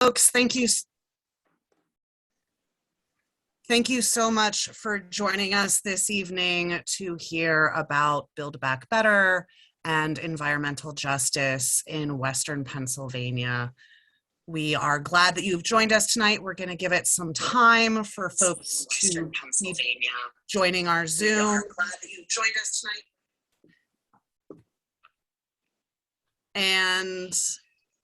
Folks, thank you so much for joining us this evening to hear about Build Back Better and environmental justice in Western Pennsylvania. We are glad that you've joined us tonight. We're going to give it some time for folks to be joining our Zoom. We are glad that you've joined us tonight. And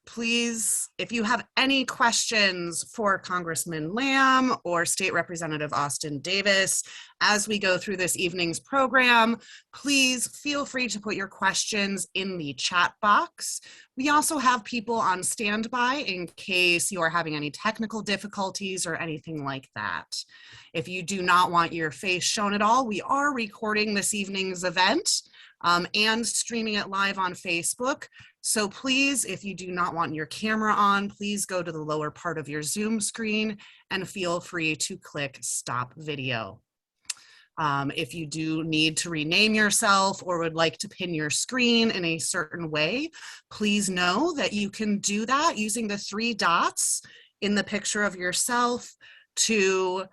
please, if you have any questions for Congressman Lam or State Representative Austin Davis as we go through this evening's program, please feel free to put your questions in the chat box. We also have people on standby in case you are having any technical difficulties or anything like that. If you do not want your face shown at all, we are recording this evening's event and streaming it live on Facebook. So please, if you do not want your camera on, please go to the lower part of your Zoom screen and feel free to click stop video. If you do need to rename yourself or would like to pin your screen in a certain way, please know that you can do that using the 3 dots in the picture of yourself to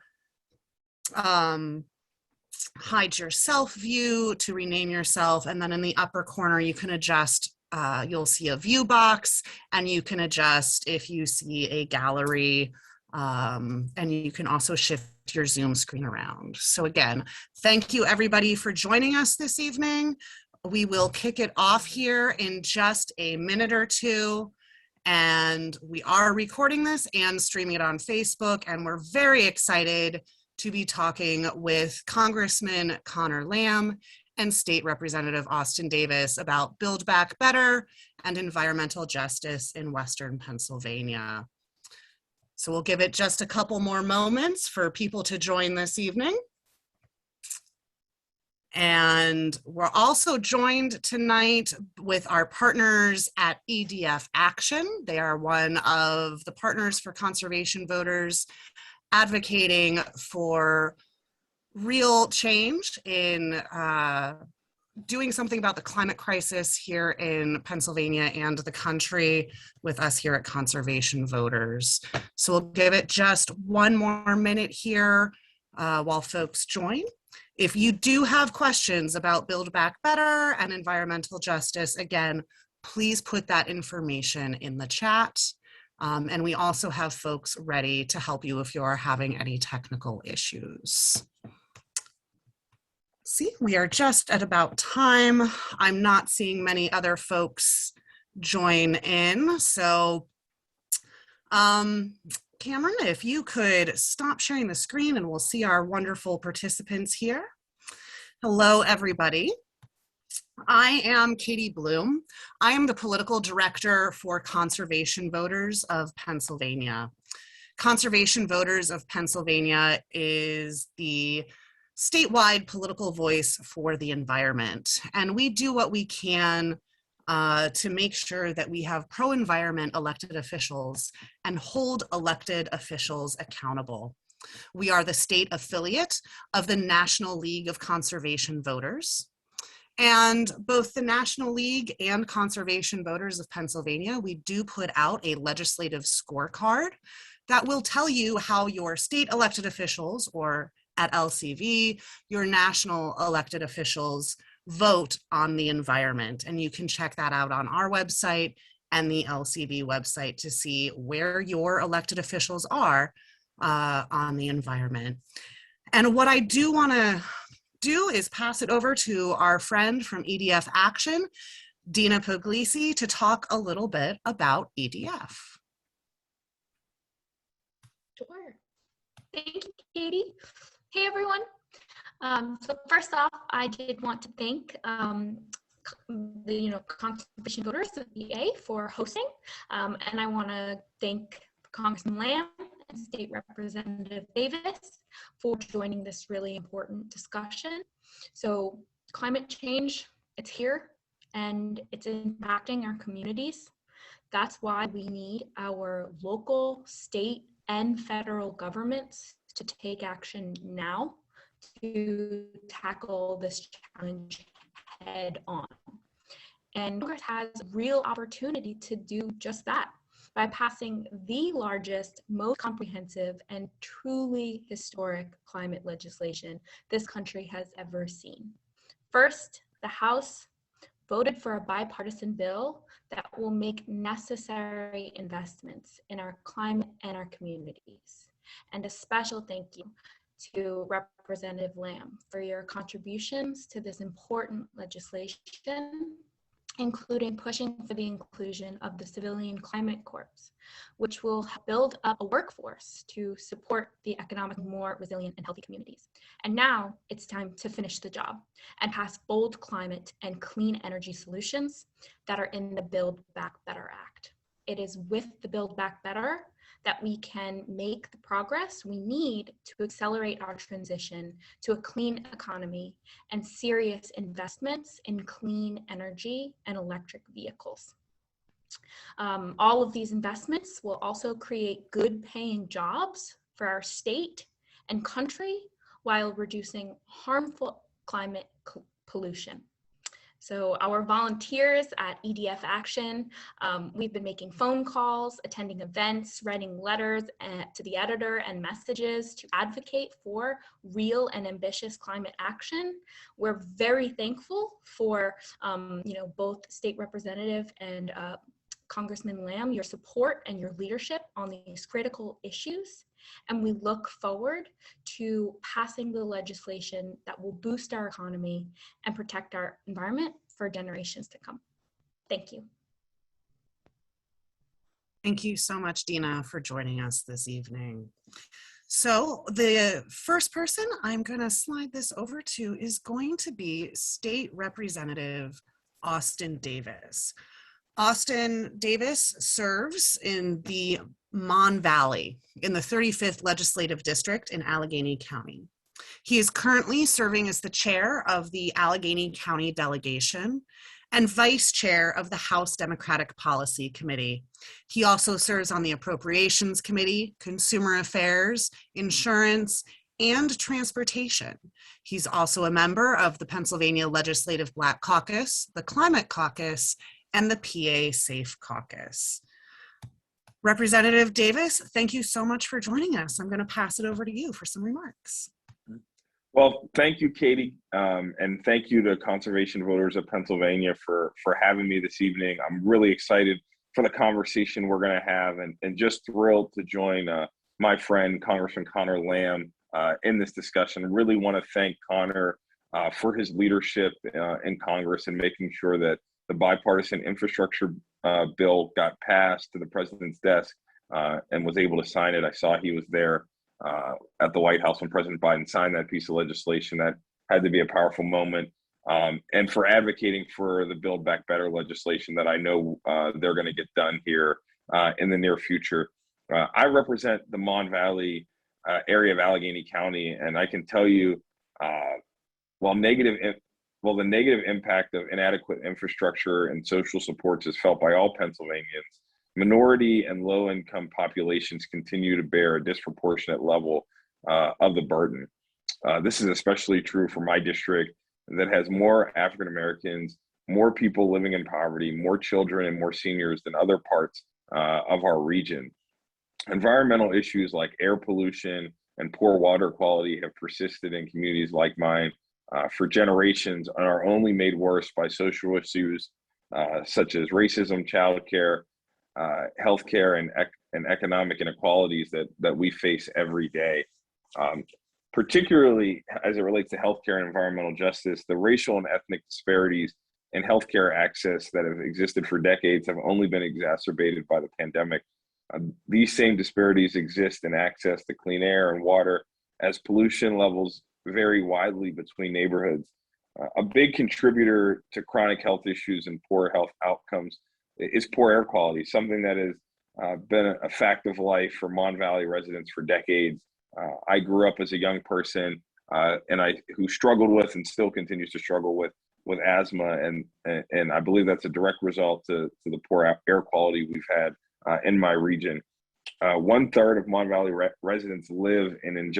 hide your self view, to rename yourself, and then in the upper corner you can adjust. You'll see a view box and you can adjust if you see a gallery, and you can also shift your Zoom screen around. So again, thank you everybody for joining us this evening. We will kick it off here in just a minute or two. And we are recording this and streaming it on Facebook, and we're very excited to be talking with Congressman Conor Lam and State Representative Austin Davis about Build Back Better and environmental justice in Western Pennsylvania. So we'll give it just a couple more moments for people to join this evening. And we're also joined tonight with our partners at EDF Action. They are one of the partners for conservation voters advocating for real change in doing something about the climate crisis here in Pennsylvania and the country with us here at Conservation Voters. So we'll give it just one more minute here while folks join. If you do have questions about Build Back Better and environmental justice, again, please put that information in the chat. And we also have folks ready to help you if you're having any technical issues. See, we are just at about time. I'm not seeing many other folks join in. So Cameron, if you could stop sharing the screen and we'll see our wonderful participants here. Hello, everybody. I am Katie Bloom. I am the political director for Conservation Voters of Pennsylvania. Conservation Voters of Pennsylvania is the statewide political voice for the environment. And we do what we can to make sure that we have pro-environment elected officials and hold elected officials accountable. We are the state affiliate of the National League of Conservation Voters. And both the National League and Conservation Voters of Pennsylvania, we do put out a legislative scorecard that will tell you how your state elected officials, or at LCV, your national elected officials vote on the environment. And you can check that out on our website and the LCV website to see where your elected officials are on the environment. And what I do want to do is pass it over to our friend from EDF Action, Dina Puglisi, to talk a little bit about EDF. Sure. Thank you, Katie. Hey, everyone. So first off, I did want to thank the Conservation Voters of PA for hosting, and I want to thank Congressman Lam and State Representative Davis for joining this really important discussion. So climate change, it's here and it's impacting our communities. That's why we need our local, state, and federal governments to take action now to tackle this challenge head on. And Congress has a real opportunity to do just that. by passing the largest, most comprehensive, and truly historic climate legislation this country has ever seen. First, the House voted for a bipartisan bill that will make necessary investments in our climate and our communities. And a special thank you to Representative Lam for your contributions to this important legislation, including pushing for the inclusion of the Civilian Climate Corps, which will build up a workforce to support the economically more resilient and healthy communities. And now it's time to finish the job and pass bold climate and clean energy solutions that are in the Build Back Better Act. It is with the Build Back Better that we can make the progress we need to accelerate our transition to a clean economy and serious investments in clean energy and electric vehicles. All of these investments will also create good paying jobs for our state and country while reducing harmful climate pollution. So our volunteers at EDF Action, we've been making phone calls, attending events, writing letters to the editor and messages to advocate for real and ambitious climate action. We're very thankful for both State Representative and Congressman Lam, your support and your leadership on these critical issues. And we look forward to passing the legislation that will boost our economy and protect our environment for generations to come. Thank you. Thank you so much, Dina, for joining us this evening. So the first person I'm going to slide this over to is going to be State Representative Austin Davis. Austin Davis serves in the Mon Valley in the 35th Legislative District in Allegheny County. He is currently serving as the chair of the Allegheny County Delegation and vice chair of the House Democratic Policy Committee. He also serves on the Appropriations Committee, Consumer Affairs, Insurance, and Transportation. He's also a member of the Pennsylvania Legislative Black Caucus, the Climate Caucus, and the PA Safe Caucus. Representative Davis, thank you so much for joining us. I'm going to pass it over to you for some remarks. Well, thank you, Katie, and thank you to Conservation Voters of Pennsylvania for having me this evening. I'm really excited for the conversation we're going to have, and just thrilled to join my friend, Congressman Conor Lam, in this discussion. I really want to thank Conor for his leadership in Congress and making sure that the bipartisan infrastructure bill got passed to the president's desk and was able to sign it. I saw he was there at the White House when President Biden signed that piece of legislation. That had to be a powerful moment. And for advocating for the Build Back Better legislation that I know they're going to get done here in the near future. I represent the Mon Valley area of Allegheny County, and I can tell you, while the negative impact of inadequate infrastructure and social supports is felt by all Pennsylvanians, minority and low-income populations continue to bear a disproportionate level of the burden. This is especially true for my district that has more African Americans, more people living in poverty, more children and more seniors than other parts of our region. Environmental issues like air pollution and poor water quality have persisted in communities like mine for generations and are only made worse by social issues such as racism, childcare, healthcare, and economic inequalities that we face every day. Particularly as it relates to healthcare and environmental justice, the racial and ethnic disparities in healthcare access that have existed for decades have only been exacerbated by the pandemic. These same disparities exist in access to clean air and water as pollution levels vary widely between neighborhoods. A big contributor to chronic health issues and poor health outcomes is poor air quality, something that has been a fact of life for Mon Valley residents for decades. I grew up as a young person who struggled with and still continues to struggle with asthma, and I believe that's a direct result to the poor air quality we've had in my region. 1/3 of Mon Valley residents live in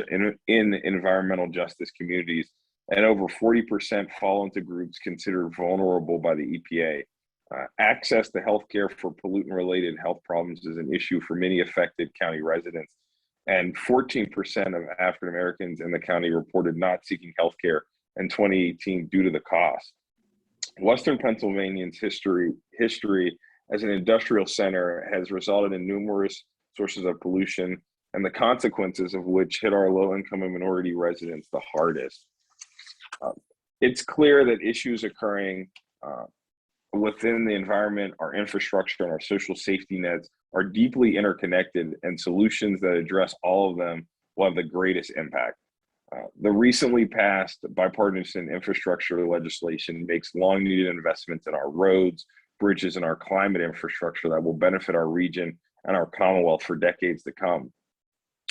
environmental justice communities, and over 40% fall into groups considered vulnerable by the EPA. Access to healthcare for pollutant-related health problems is an issue for many affected county residents, and 14% of African Americans in the county reported not seeking healthcare in 2018 due to the cost. Western Pennsylvania's history as an industrial center has resulted in numerous sources of pollution, and the consequences of which hit our low-income and minority residents the hardest. It's clear that issues occurring within the environment, our infrastructure, and our social safety nets are deeply interconnected, and solutions that address all of them will have the greatest impact. The recently passed bipartisan infrastructure legislation makes long-needed investments in our roads, bridges, and our climate infrastructure that will benefit our region and our Commonwealth for decades to come.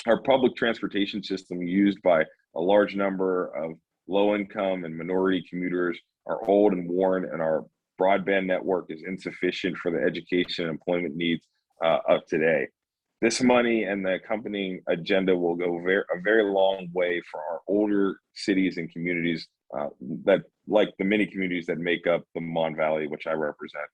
Our public transportation system, used by a large number of low-income and minority commuters, are old and worn, and our broadband network is insufficient for the education and employment needs of today. This money and the accompanying agenda will go a very long way for our older cities and communities that, like the many communities that make up the Mon Valley, which I represent.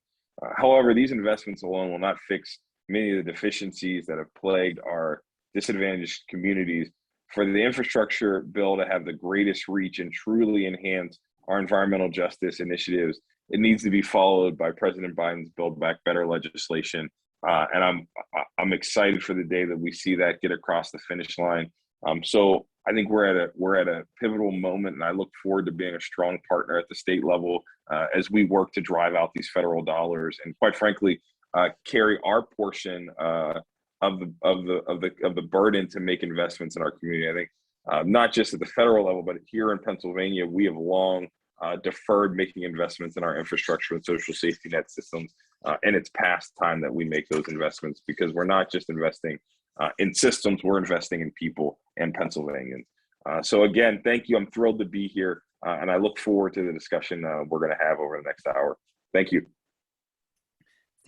However, these investments alone will not fix many of the deficiencies that have plagued our disadvantaged communities. For the infrastructure bill to have the greatest reach and truly enhance our environmental justice initiatives, it needs to be followed by President Biden's Build Back Better legislation. And I'm excited for the day that we see that get across the finish line. So I think we're at a pivotal moment, and I look forward to being a strong partner at the state level as we work to drive out these federal dollars, and quite frankly, carry our portion of the burden to make investments in our community. I think not just at the federal level, but here in Pennsylvania, we have long deferred making investments in our infrastructure and social safety net systems, and it's past time that we make those investments, because we're not just investing in systems, we're investing in people and Pennsylvanians. So again, thank you. I'm thrilled to be here, and I look forward to the discussion we're going to have over the next hour. Thank you.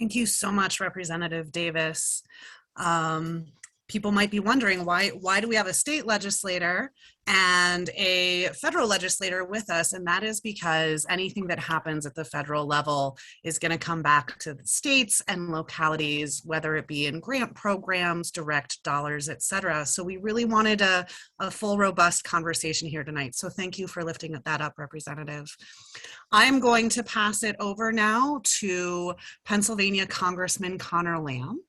Thank you so much, Representative Davis. People might be wondering, why do we have a state legislator and a federal legislator with us? And that is because anything that happens at the federal level is going to come back to the states and localities, whether it be in grant programs, direct dollars, et cetera. So we really wanted a full, robust conversation here tonight. So thank you for lifting that up, Representative. I'm going to pass it over now to Pennsylvania Congressman Conor Lam.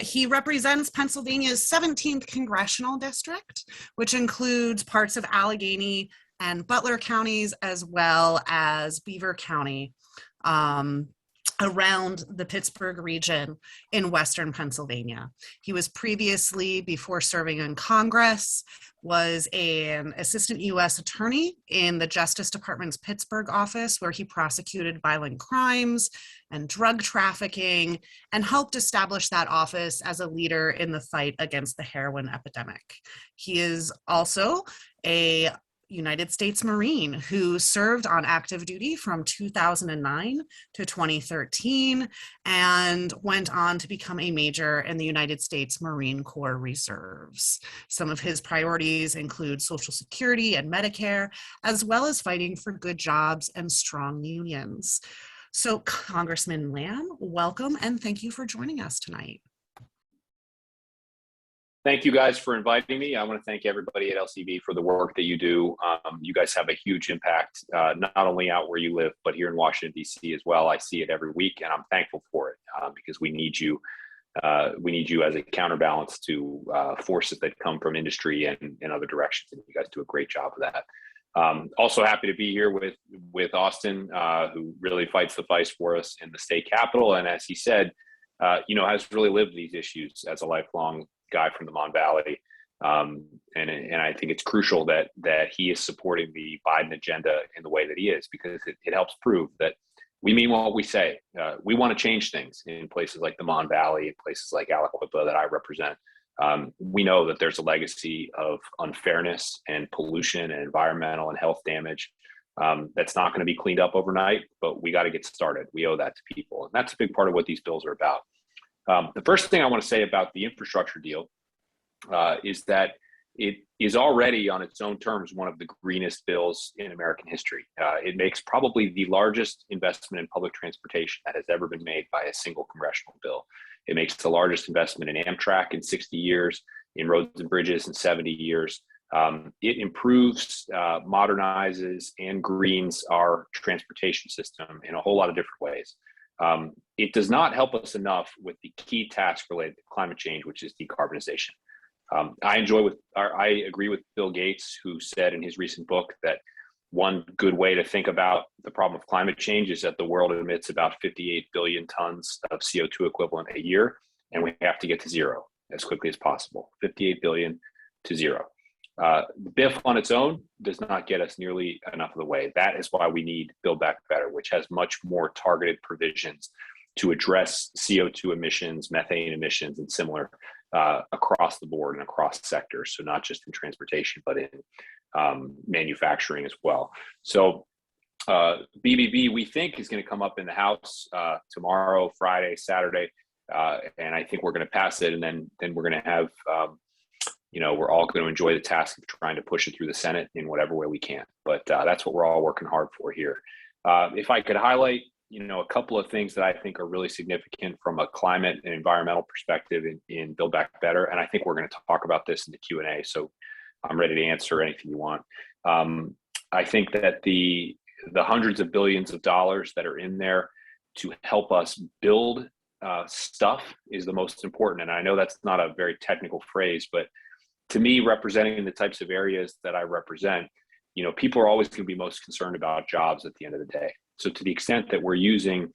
He represents Pennsylvania's 17th congressional district, which includes parts of Allegheny and Butler counties, as well as Beaver County, around the Pittsburgh region in Western Pennsylvania. He was previously, before serving in Congress, was an assistant U.S. attorney in the Justice Department's Pittsburgh office, where he prosecuted violent crimes and drug trafficking, and helped establish that office as a leader in the fight against the heroin epidemic. He is also a United States Marine who served on active duty from 2009 to 2013 and went on to become a major in the United States Marine Corps Reserves. Some of his priorities include Social Security and Medicare, as well as fighting for good jobs and strong unions. So, Congressman Lam, welcome, and thank you for joining us tonight. Thank you guys for inviting me. I want to thank everybody at LCB for the work that you do. You guys have a huge impact, not only out where you live, but here in Washington, D.C. as well. I see it every week, and I'm thankful for it because we need you. We need you as a counterbalance to forces that come from industry and other directions, and you guys do a great job of that. Also happy to be here with Austin, who really fights the fight for us in the state capitol, and as he said, has really lived these issues as a lifelong guy from the Mon Valley, and I think it's crucial that he is supporting the Biden agenda in the way that he is, because it helps prove that we mean what we say. We want to change things in places like the Mon Valley, in places like Aliquippa that I represent. We know that there's a legacy of unfairness and pollution and environmental and health damage that's not going to be cleaned up overnight, but we got to get started. We owe that to people, and that's a big part of what these bills are about. The first thing I want to say about the infrastructure deal is that it is already on its own terms one of the greenest bills in American history. It makes probably the largest investment in public transportation that has ever been made by a single congressional bill. It makes the largest investment in Amtrak in 60 years, in roads and bridges in 70 years. It improves, modernizes, and greens our transportation system in a whole lot of different ways. It does not help us enough with the key task related to climate change, which is decarbonization. I agree with Bill Gates, who said in his recent book that one good way to think about the problem of climate change is that the world emits about 58 billion tons of CO2 equivalent a year, and we have to get to zero as quickly as possible. 58 billion to zero. The BIF on its own does not get us nearly enough of the way. That is why we need Buildback Better, which has much more targeted provisions to address CO2 emissions, methane emissions, and similar across the board and across sectors. So not just in transportation, but in manufacturing as well. So BBB, we think, is going to come up in the House tomorrow, Friday, Saturday, and I think we're going to pass it, and then we're going to have, we're all going to enjoy the task of trying to push it through the Senate in whatever way we can. But that's what we're all working hard for here. If I could highlight, a couple of things that I think are really significant from a climate and environmental perspective in Build Back Better, and I think we're going to talk about this in the Q&A, so I'm ready to answer anything you want. I think that the hundreds of billions of dollars that are in there to help us build stuff is the most important. And I know that's not a very technical phrase, but to me, representing the types of areas that I represent, people are always going to be most concerned about jobs at the end of the day. So to the extent that we're using,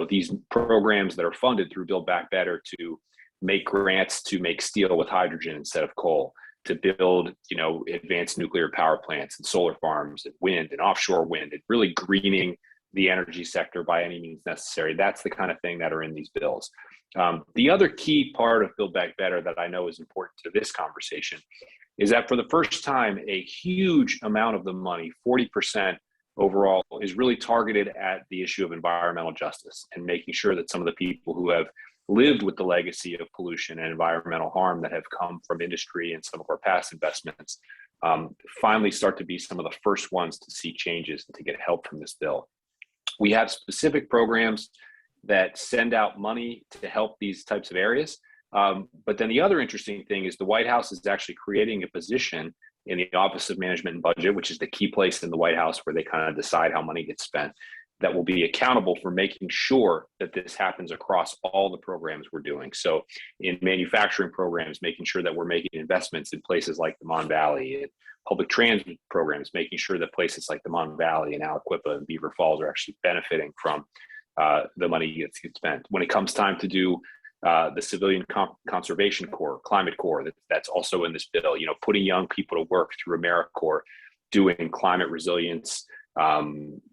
these programs that are funded through Build Back Better to make grants to make steel with hydrogen instead of coal, to build, advanced nuclear power plants and solar farms and wind and offshore wind, and really greening the energy sector by any means necessary. That's the kind of thing that are in these bills. The other key part of Build Back Better that I know is important to this conversation is that for the first time, a huge amount of the money, 40% overall, is really targeted at the issue of environmental justice and making sure that some of the people who have lived with the legacy of pollution and environmental harm that have come from industry and some of our past investments finally start to be some of the first ones to see changes and to get help from this bill. We have specific programs that send out money to help these types of areas. But then the other interesting thing is the White House is actually creating a position in the Office of Management and Budget, which is the key place in the White House where they kind of decide how money gets spent, that will be accountable for making sure that this happens across all the programs we're doing. So in manufacturing programs, making sure that we're making investments in places like the Mon Valley, in public transit programs, making sure that places like the Mon Valley and Aliquippa and Beaver Falls are actually benefiting from the money that gets spent. When it comes time to do the Civilian Conservation Corps, Climate Corps, that's also in this bill, putting young people to work through AmeriCorps, doing climate resilience,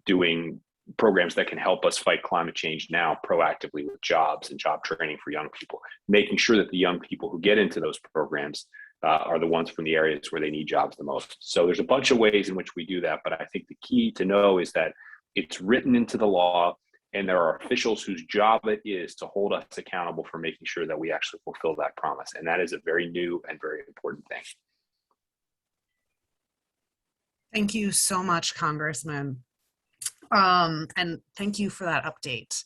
doing programs that can help us fight climate change now proactively with jobs and job training for young people, making sure that the young people who get into those programs are the ones from the areas where they need jobs the most. So there's a bunch of ways in which we do that, but I think the key to know is that it's written into the law, and there are officials whose job it is to hold us accountable for making sure that we actually fulfill that promise. And that is a very new and very important thing. Thank you so much, Congressman. And thank you for that update.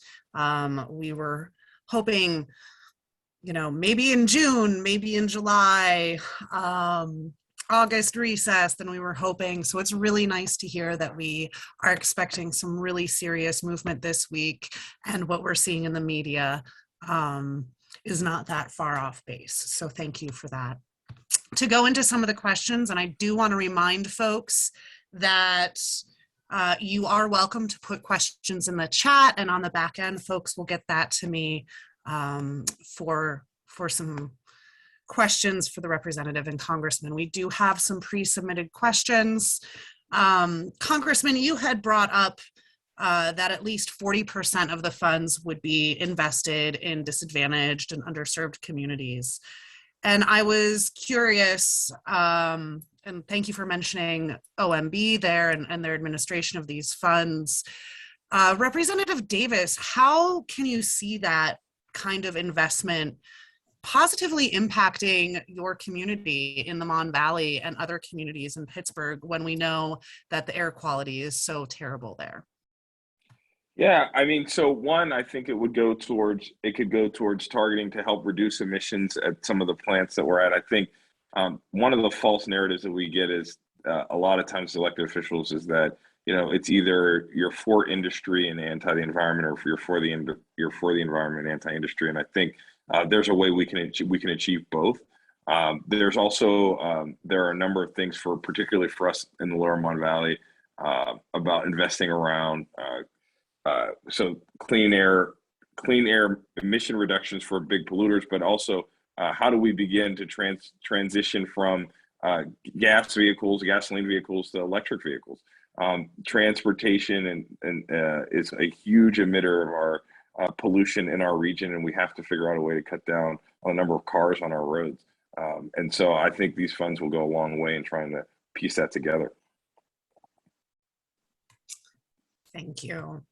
We were hoping, maybe in June, maybe in July, August recess than we were hoping. So it's really nice to hear that we are expecting some really serious movement this week, and what we're seeing in the media is not that far off base. So thank you for that. To go into some of the questions, and I do want to remind folks that you are welcome to put questions in the chat, and on the back end, folks will get that to me for some questions for the representative and congressman. We do have some pre-submitted questions. Congressman, you had brought up that at least 40% of the funds would be invested in disadvantaged and underserved communities. And I was curious, and thank you for mentioning OMB there and their administration of these funds. Representative Davis, how can you see that kind of investment positively impacting your community in the Mon Valley and other communities in Pittsburgh when we know that the air quality is so terrible there? Yeah, I mean, so one, I think it could go towards targeting to help reduce emissions at some of the plants that we're at. I think one of the false narratives that we get is a lot of times elected officials is that, you know, it's either you're for industry and anti the environment, or if you're for the environment and anti-industry. And I think there's a way we can achieve both. There's also there are a number of things particularly for us in the Lower Mon Valley about investing around. So clean air emission reductions for big polluters, but also how do we begin to transition from gasoline vehicles to electric vehicles? Transportation is a huge emitter of our pollution in our region, and we have to figure out a way to cut down on the number of cars on our roads. And so I think these funds will go a long way in trying to piece that together. Thank you.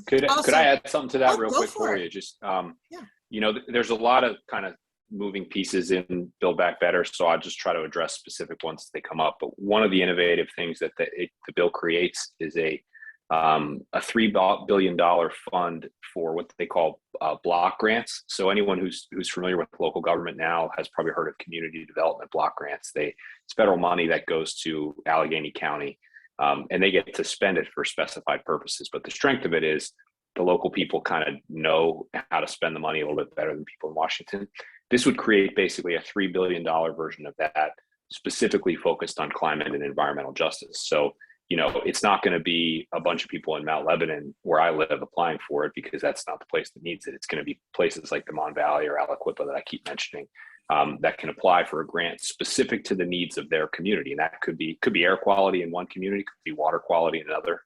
Could I add something to that real quick for it. you? Just, Yeah. you know, there's a lot of kind of moving pieces in Build Back Better, so I'll just try to address specific ones as they come up. But one of the innovative things that the bill creates is a $3 billion fund for what they call block grants. So anyone who's familiar with local government now has probably heard of community development block grants. It's federal money that goes to Allegheny County. And they get to spend it for specified purposes. But the strength of it is the local people kind of know how to spend the money a little bit better than people in Washington. This would create basically a $3 billion version of that, specifically focused on climate and environmental justice. So, you know, it's not going to be a bunch of people in Mount Lebanon, where I live, applying for it, because that's not the place that needs it. It's going to be places like the Mon Valley or Aliquippa that I keep mentioning. That can apply for a grant specific to the needs of their community. And that could be air quality in one community, could be water quality in another.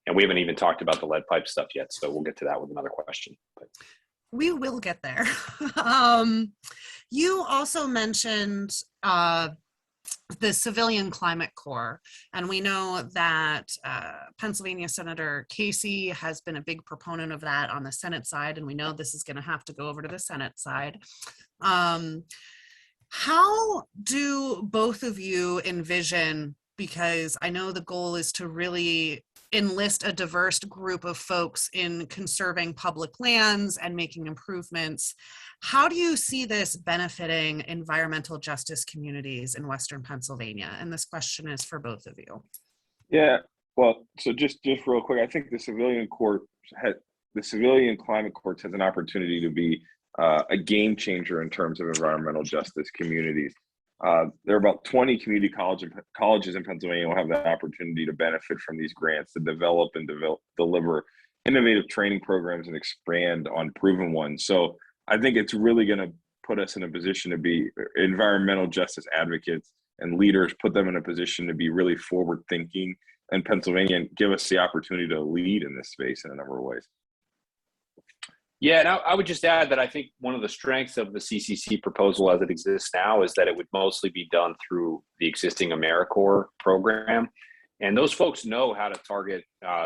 And we haven't even talked about the lead pipe stuff yet, so we'll get to that with another question. But We will get there. You also mentioned the Civilian Climate Corps, and we know that Pennsylvania Senator Casey has been a big proponent of that on the Senate side, and we know this is going to have to go over to the Senate side. How do both of you envision, because I know the goal is to really enlist a diverse group of folks in conserving public lands and making improvements, how do you see this benefiting environmental justice communities in Western Pennsylvania? And this question is for both of you. Yeah, well, so just real quick, I think the Civilian Climate Court has an opportunity to be a game changer in terms of environmental justice communities. There are about 20 community colleges in Pennsylvania will have the opportunity to benefit from these grants to develop and deliver innovative training programs and expand on proven ones. So I think it's really going to put us in a position to be environmental justice advocates and leaders, put them in a position to be really forward thinking in Pennsylvania and give us the opportunity to lead in this space in a number of ways. yeah, and I would just add that I think one of the strengths of the CCC proposal as it exists now is that it would mostly be done through the existing AmeriCorps program. And those folks know how to target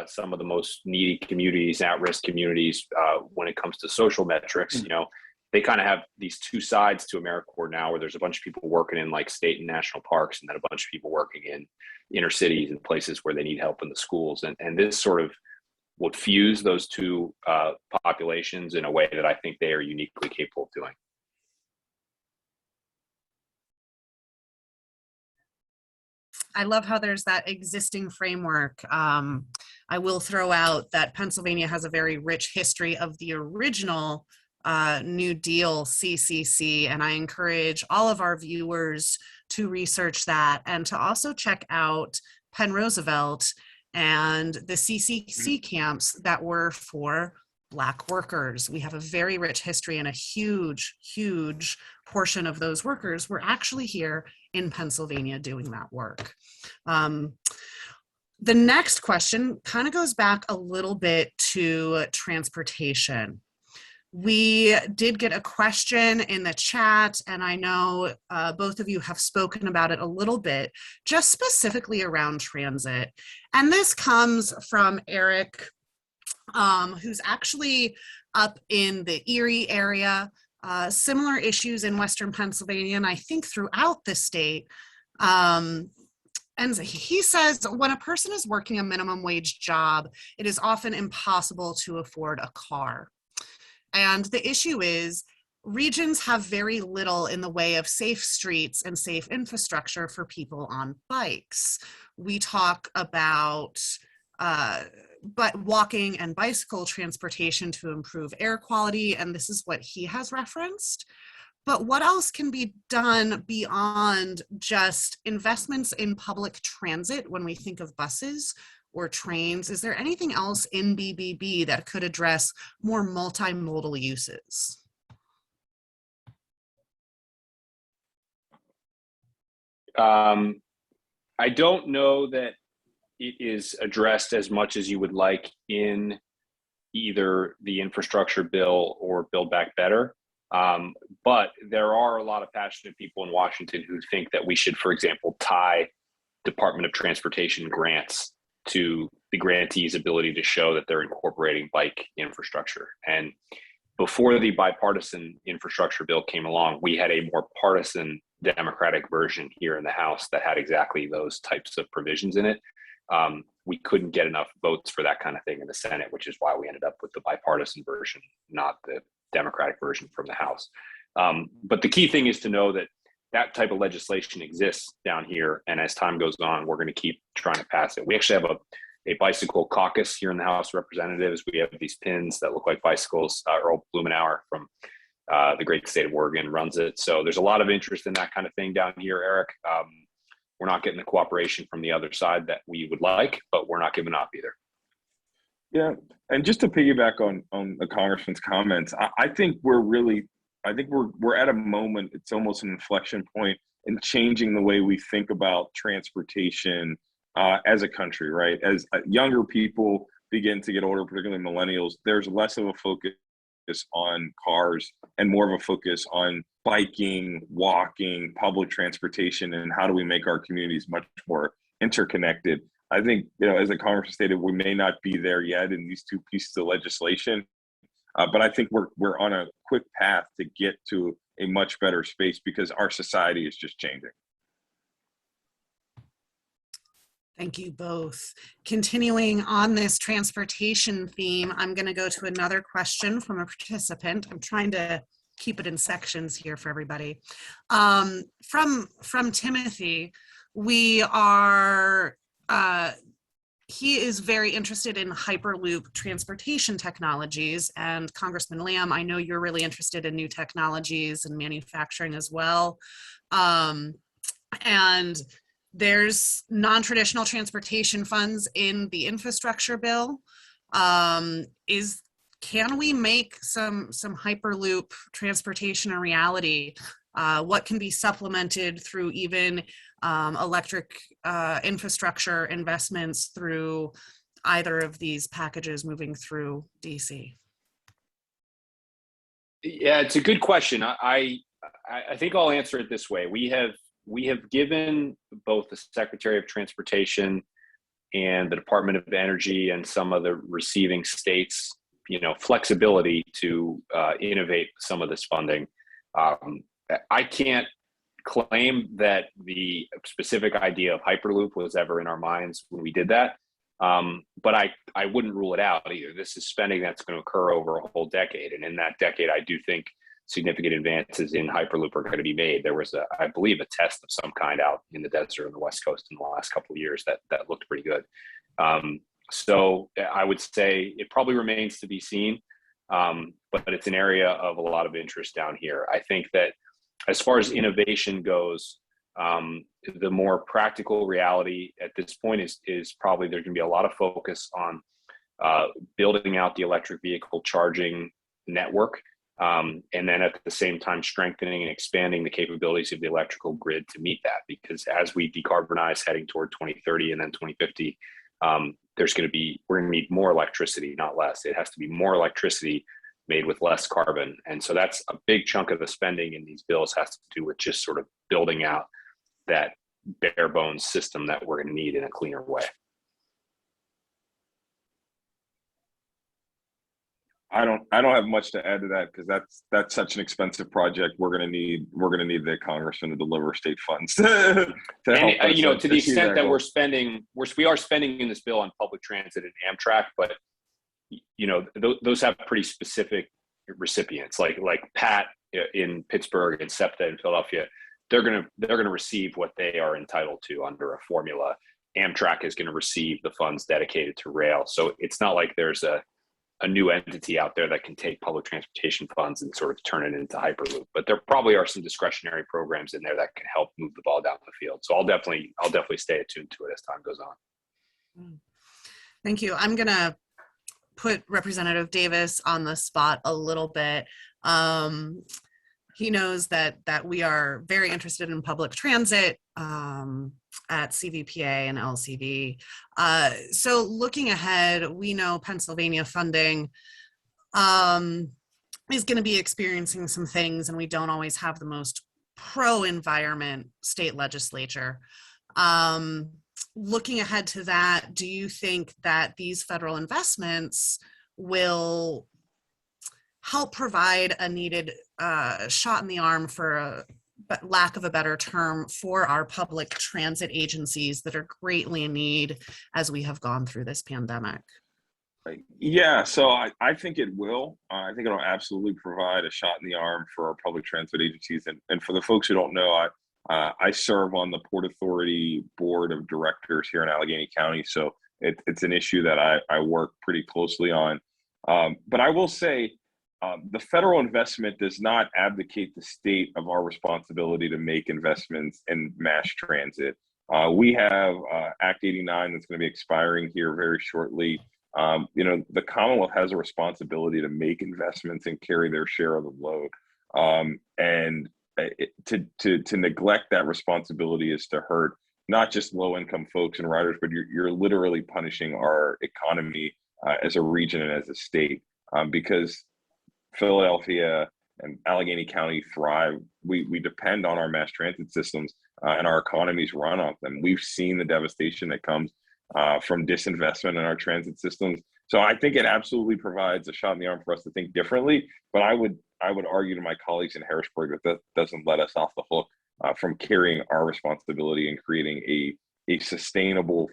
some of the most needy communities, at-risk communities when it comes to social metrics. You know, they kind of have these two sides to AmeriCorps now, where there's a bunch of people working in like state and national parks, and then a bunch of people working in inner cities and places where they need help in the schools. And this sort of would fuse those two populations in a way that I think they are uniquely capable of doing. I love how there's that existing framework. I will throw out that Pennsylvania has a very rich history of the original New Deal CCC, and I encourage all of our viewers to research that and to also check out Penn Roosevelt and the CCC camps that were for Black workers. We have a very rich history, and a huge, huge portion of those workers were actually here in Pennsylvania doing that work. The next question kind of goes back a little bit to transportation. We did get a question in the chat, and I know both of you have spoken about it a little bit, just specifically around transit. And this comes from Eric, who's actually up in the Erie area, similar issues in Western Pennsylvania, and I think throughout the state. And he says, when a person is working a minimum wage job, it is often impossible to afford a car. And the issue is, regions have very little in the way of safe streets and safe infrastructure for people on bikes. We talk about but walking and bicycle transportation to improve air quality, and this is what he has referenced. But what else can be done beyond just investments in public transit when we think of buses or trains? Is there anything else in BBB that could address more multimodal uses? I don't know that it is addressed as much as you would like in either the infrastructure bill or Build Back Better. But there are a lot of passionate people in Washington who think that we should, for example, tie Department of Transportation grants to the grantees' ability to show that they're incorporating bike infrastructure. And before the bipartisan infrastructure bill came along, we had a more partisan Democratic version here in the House that had exactly those types of provisions in it. We couldn't get enough votes for that kind of thing in the Senate, which is why we ended up with the bipartisan version, not the Democratic version from the House. But the key thing is to know that that type of legislation exists down here. And as time goes on, we're going to keep trying to pass it. We actually have a bicycle caucus here in the House of Representatives. We have these pins that look like bicycles. Earl Blumenauer from the great state of Oregon runs it. So there's a lot of interest in that kind of thing down here, Eric. We're not getting the cooperation from the other side that we would like, but we're not giving up either. Yeah, and just to piggyback on the congressman's comments, I think we're at a moment. It's almost an inflection point in changing the way we think about transportation as a country, right? As younger people begin to get older, particularly millennials, there's less of a focus on cars and more of a focus on biking, walking, public transportation, and how do we make our communities much more interconnected. I think, as the congressman stated, we may not be there yet in these two pieces of legislation, but I think we're on a quick path to get to a much better space because our society is just changing. Thank you both. Continuing on this transportation theme, I'm going to go to another question from a participant. I'm trying to keep it in sections here for everybody. From Timothy, he is very interested in Hyperloop transportation technologies, and Congressman Lam, I know you're really interested in new technologies and manufacturing as well. And there's non-traditional transportation funds in the infrastructure bill. Can we make some Hyperloop transportation a reality? What can be supplemented through even electric infrastructure investments through either of these packages moving through DC? Yeah, it's a good question. I think I'll answer it this way. We have given both the Secretary of Transportation and the Department of Energy and some of the receiving states, flexibility to innovate some of this funding. I can't claim that the specific idea of Hyperloop was ever in our minds when we did that, but I wouldn't rule it out either. This is spending that's going to occur over a whole decade, and in that decade, I do think significant advances in Hyperloop are going to be made. There was, I believe, a test of some kind out in the desert on the West Coast in the last couple of years that looked pretty good. So I would say it probably remains to be seen, but it's an area of a lot of interest down here. I think that as far as innovation goes, the more practical reality at this point is probably there's going to be a lot of focus on building out the electric vehicle charging network, and then at the same time strengthening and expanding the capabilities of the electrical grid to meet that. Because as we decarbonize heading toward 2030 and then 2050, we're going to need more electricity, not less. It has to be more electricity made with less carbon. And so that's a big chunk of the spending in these bills has to do with just sort of building out that bare bones system that we're going to need in a cleaner way. I don't have much to add to that because that's such an expensive project. We're gonna need the congressman to deliver state funds to help us, you know, to the extent that goal. we are spending in this bill on public transit and Amtrak, but you know, those have pretty specific recipients, like Pat in Pittsburgh and SEPTA in Philadelphia. They're gonna receive what they are entitled to under a formula. Amtrak is going to receive the funds dedicated to rail. So it's not like there's a new entity out there that can take public transportation funds and sort of turn it into Hyperloop. But there probably are some discretionary programs in there that can help move the ball down the field. So I'll definitely stay attuned to it as time goes on. Thank you. I'm going to put Representative Davis on the spot a little bit. He knows that we are very interested in public transit at CVPA and LCV. So looking ahead, we know Pennsylvania funding is going to be experiencing some things, and we don't always have the most pro-environment state legislature. Looking ahead to that, do you think that these federal investments will help provide a needed shot in the arm, for lack of a better term, for our public transit agencies that are greatly in need as we have gone through this pandemic? Yeah, so I think it will. I think it'll absolutely provide a shot in the arm for our public transit agencies. And for the folks who don't know, I serve on the Port Authority Board of Directors here in Allegheny County. So it's an issue that I work pretty closely on. But I will say, the federal investment does not abdicate the state of our responsibility to make investments in mass transit. We have Act 89 that's going to be expiring here very shortly. You know, the Commonwealth has a responsibility to make investments and carry their share of the load. And to neglect that responsibility is to hurt not just low-income folks and riders, but you're literally punishing our economy as a region and as a state, because Philadelphia and Allegheny County thrive. We depend on our mass transit systems, and our economies run off them. We've seen the devastation that comes from disinvestment in our transit systems. So I think it absolutely provides a shot in the arm for us to think differently. But I would argue to my colleagues in Harrisburg that doesn't let us off the hook from carrying our responsibility and creating a sustainable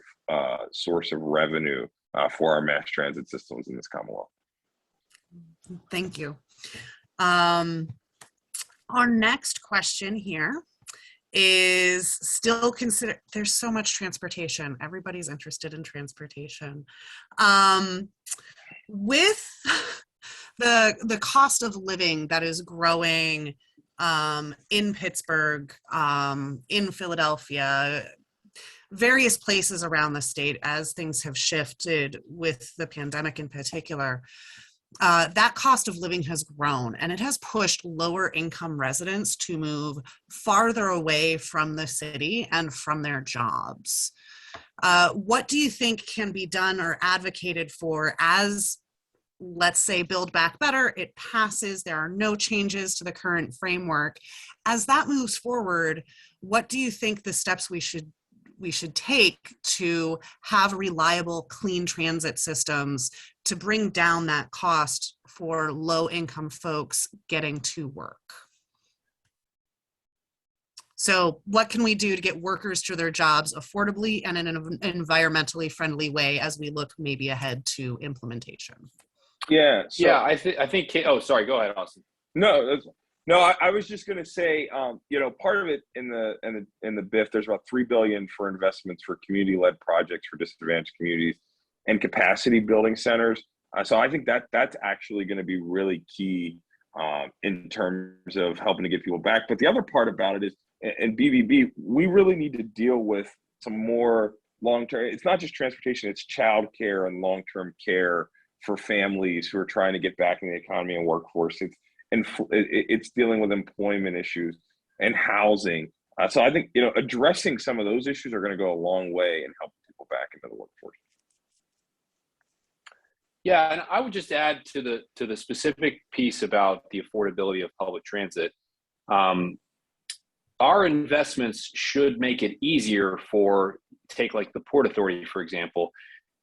source of revenue for our mass transit systems in this Commonwealth. Thank you. Our next question here is still consider, there's so much transportation. Everybody's interested in transportation. With the cost of living that is growing in Pittsburgh, in Philadelphia, various places around the state as things have shifted with the pandemic in particular, that cost of living has grown, and it has pushed lower income residents to move farther away from the city and from their jobs. What do you think can be done or advocated for as, let's say, Build Back Better, it passes, there are no changes to the current framework. As that moves forward, what do you think the steps we should take to have reliable, clean transit systems to bring down that cost for low-income folks getting to work? So what can we do to get workers to their jobs affordably and in an environmentally friendly way as we look maybe ahead to implementation? Yeah. So, yeah, I think. Oh, sorry. Go ahead, Austin. No, I was just going to say, you know, part of it in the BIF, there's about $3 billion for investments for community-led projects for disadvantaged communities and capacity building centers. So I think that's actually going to be really key in terms of helping to get people back. But the other part about it is, in BBB, we really need to deal with some more long-term. It's not just transportation; it's childcare and long-term care for families who are trying to get back in the economy and workforce. It's dealing with employment issues and housing. So I think, you know, addressing some of those issues are going to go a long way in helping people back into the workforce. Yeah, and I would just add to the specific piece about the affordability of public transit. Our investments should make it easier for, take like the Port Authority, for example,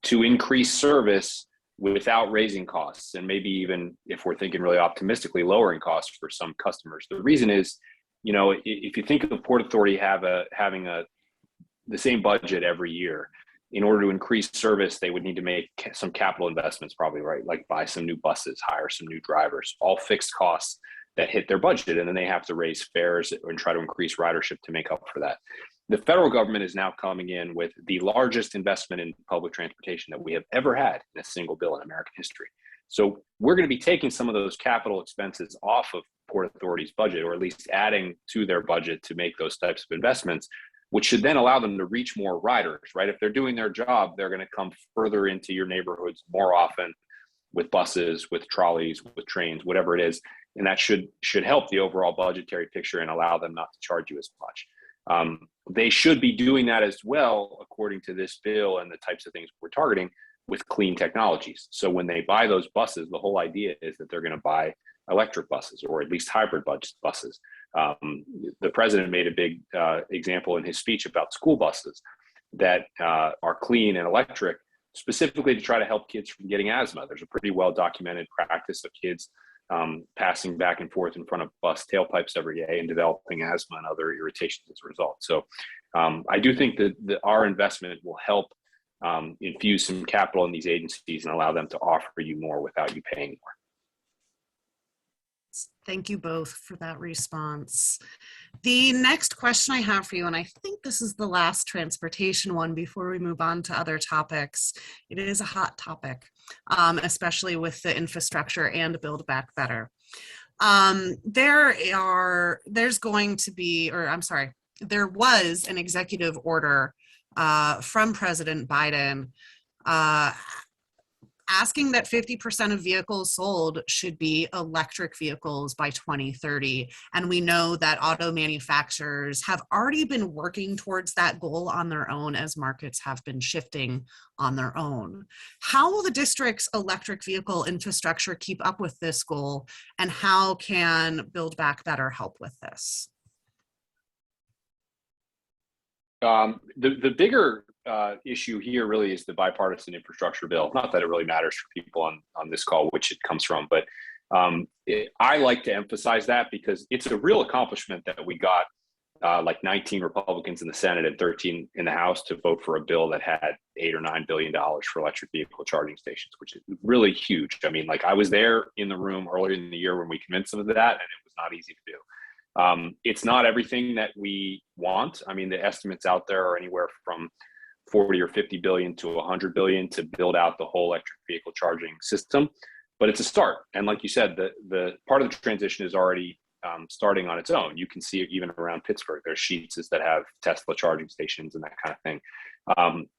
to increase service without raising costs, and maybe even, if we're thinking really optimistically, lowering costs for some customers. The reason is, if you think of the Port Authority having the same budget every year, in order to increase service, they would need to make some capital investments, probably, right? Like buy some new buses, hire some new drivers, all fixed costs that hit their budget. And then they have to raise fares and try to increase ridership to make up for that. The federal government is now coming in with the largest investment in public transportation that we have ever had in a single bill in American history. So we're going to be taking some of those capital expenses off of Port Authority's budget, or at least adding to their budget to make those types of investments, which should then allow them to reach more riders, right? If they're doing their job, they're going to come further into your neighborhoods more often with buses, with trolleys, with trains, whatever it is. And that should help the overall budgetary picture and allow them not to charge you as much. They should be doing that as well, according to this bill and the types of things we're targeting, with clean technologies. So when they buy those buses, the whole idea is that they're going to buy electric buses, or at least hybrid buses. The president made a big example in his speech about school buses that are clean and electric, specifically to try to help kids from getting asthma. There's a pretty well documented practice of kids passing back and forth in front of bus tailpipes every day and developing asthma and other irritations as a result. So I do think that our investment will help infuse some capital in these agencies and allow them to offer you more without you paying more. Thank you both for that response. The next question I have for you, and I think this is the last transportation one before we move on to other topics. It is a hot topic, especially with the infrastructure and Build Back Better. There was an executive order from President Biden asking that 50% of vehicles sold should be electric vehicles by 2030. And we know that auto manufacturers have already been working towards that goal on their own as markets have been shifting on their own. How will the district's electric vehicle infrastructure keep up with this goal? And how can Build Back Better help with this? The bigger issue here really is the bipartisan infrastructure bill. Not that it really matters for people on this call which it comes from, but I like to emphasize that because it's a real accomplishment that we got like 19 Republicans in the Senate and 13 in the House to vote for a bill that had $8 or $9 billion for electric vehicle charging stations, which is really huge. I mean, like I was there in the room earlier in the year when we convinced them of that, and it was not easy to do. It's not everything that we want. I mean, the estimates out there are anywhere from 40 or 50 billion to 100 billion to build out the whole electric vehicle charging system, but it's a start. And like you said, the part of the transition is already starting on its own. You can see it even around Pittsburgh. There's Sheetz that have Tesla charging stations and that kind of thing.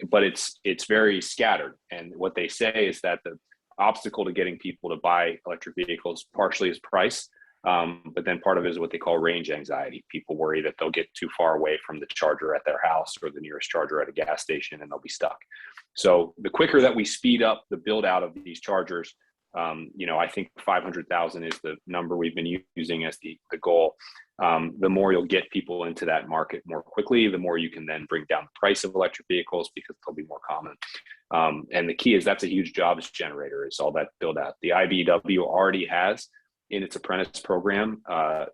But it's very scattered. And what they say is that the obstacle to getting people to buy electric vehicles partially is price. But then part of it is what they call range anxiety. People worry that they'll get too far away from the charger at their house or the nearest charger at a gas station and they'll be stuck. So the quicker that we speed up the build out of these chargers, I think 500,000 is the number we've been using as the goal. The more you'll get people into that market more quickly, the more you can then bring down the price of electric vehicles because they'll be more common. And the key is that's a huge jobs generator, is all that build out. The IBEW already has in its apprentice program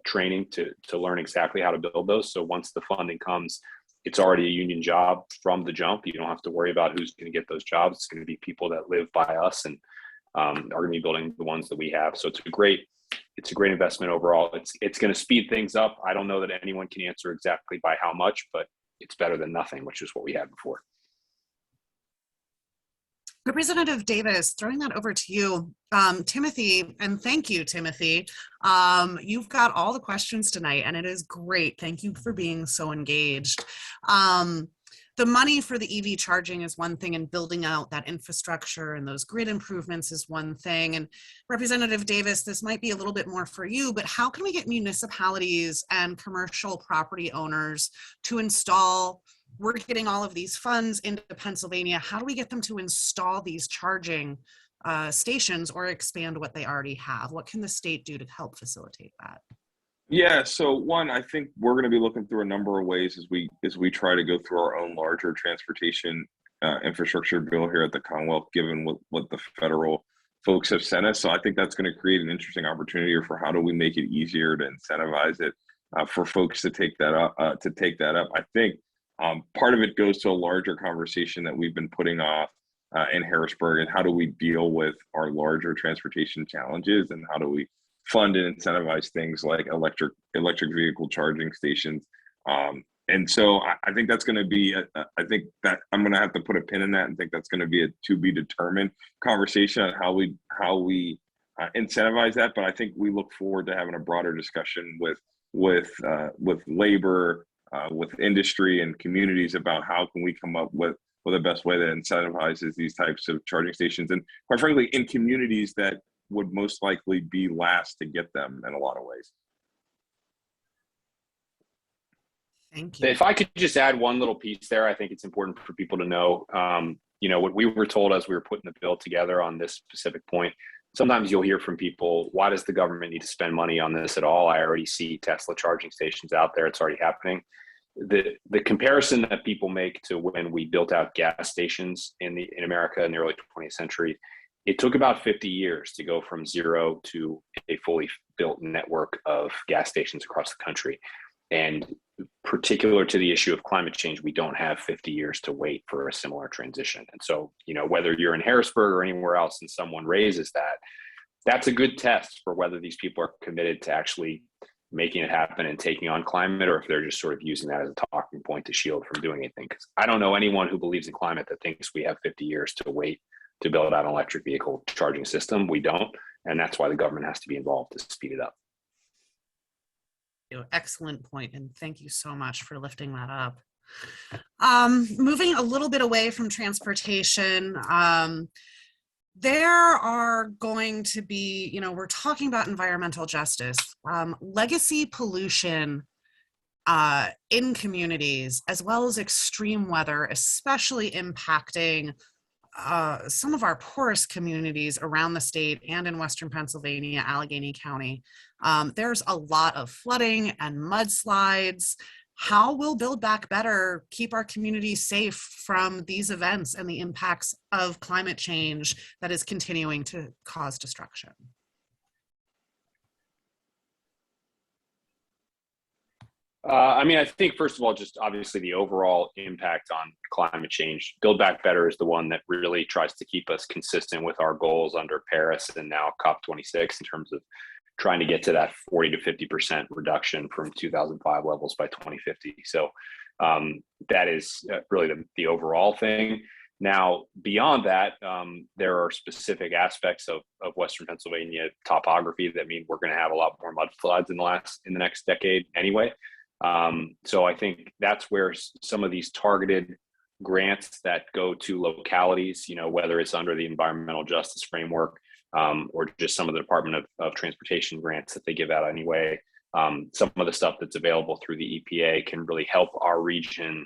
training to learn exactly how to build those. So once the funding comes, it's already a union job from the jump. You don't have to worry about who's going to get those jobs. It's going to be people that live by us and are going to be building the ones that we have. So it's a great investment overall. It's going to speed things up. I don't know that anyone can answer exactly by how much, but it's better than nothing, which is what we had before. Representative Davis, throwing that over to you. Timothy, and thank you, Timothy. You've got all the questions tonight, and it is great. Thank you for being so engaged. The money for the EV charging is one thing, and building out that infrastructure and those grid improvements is one thing. And Representative Davis, this might be a little bit more for you, but how can we get municipalities and commercial property owners to install? We're getting all of these funds into Pennsylvania. How do we get them to install these charging stations or expand what they already have? What can the state do to help facilitate that? Yeah, so one, I think we're going to be looking through a number of ways as we try to go through our own larger transportation infrastructure bill here at the Commonwealth, given what the federal folks have sent us. So I think that's going to create an interesting opportunity for how do we make it easier to incentivize it for folks to take that up. I think part of it goes to a larger conversation that we've been putting off in Harrisburg, and how do we deal with our larger transportation challenges, and how do we fund and incentivize things like electric vehicle charging stations. And so I think that's going to be, I think that I'm going to have to put a pin in that and think that's going to be a to be determined conversation on how we incentivize that. But I think we look forward to having a broader discussion with labor, with industry and communities about how can we come up with the best way that incentivizes these types of charging stations. And quite frankly, in communities that would most likely be last to get them in a lot of ways. Thank you. If I could just add one little piece there, I think it's important for people to know, what we were told as we were putting the bill together on this specific point. Sometimes you'll hear from people, why does the government need to spend money on this at all? I already see Tesla charging stations out there. It's already happening. The comparison that people make to when we built out gas stations in America in the early 20th century, it took about 50 years to go from zero to a fully built network of gas stations across the country. And particular to the issue of climate change, we don't have 50 years to wait for a similar transition. And so, whether you're in Harrisburg or anywhere else and someone raises that, that's a good test for whether these people are committed to actually making it happen and taking on climate, or if they're just sort of using that as a talking point to shield from doing anything. Because I don't know anyone who believes in climate that thinks we have 50 years to wait to build out an electric vehicle charging system. We don't. And that's why the government has to be involved to speed it up. Excellent point, and thank you so much for lifting that up. Moving a little bit away from transportation, there are going to be, we're talking about environmental justice, legacy pollution in communities, as well as extreme weather, especially impacting some of our poorest communities around the state and in Western Pennsylvania, Allegheny County. There's a lot of flooding and mudslides. How will Build Back Better keep our communities safe from these events and the impacts of climate change that is continuing to cause destruction? I think, first of all, just obviously the overall impact on climate change. Build Back Better is the one that really tries to keep us consistent with our goals under Paris and now COP26 in terms of trying to get to that 40 to 50% reduction from 2005 levels by 2050. So that is really the overall thing. Now, beyond that, there are specific aspects of Western Pennsylvania topography that mean we're going to have a lot more mudslides in the next decade anyway. So I think that's where some of these targeted grants that go to localities, whether it's under the environmental justice framework or just some of the Department of Transportation grants that they give out anyway, some of the stuff that's available through the EPA can really help our region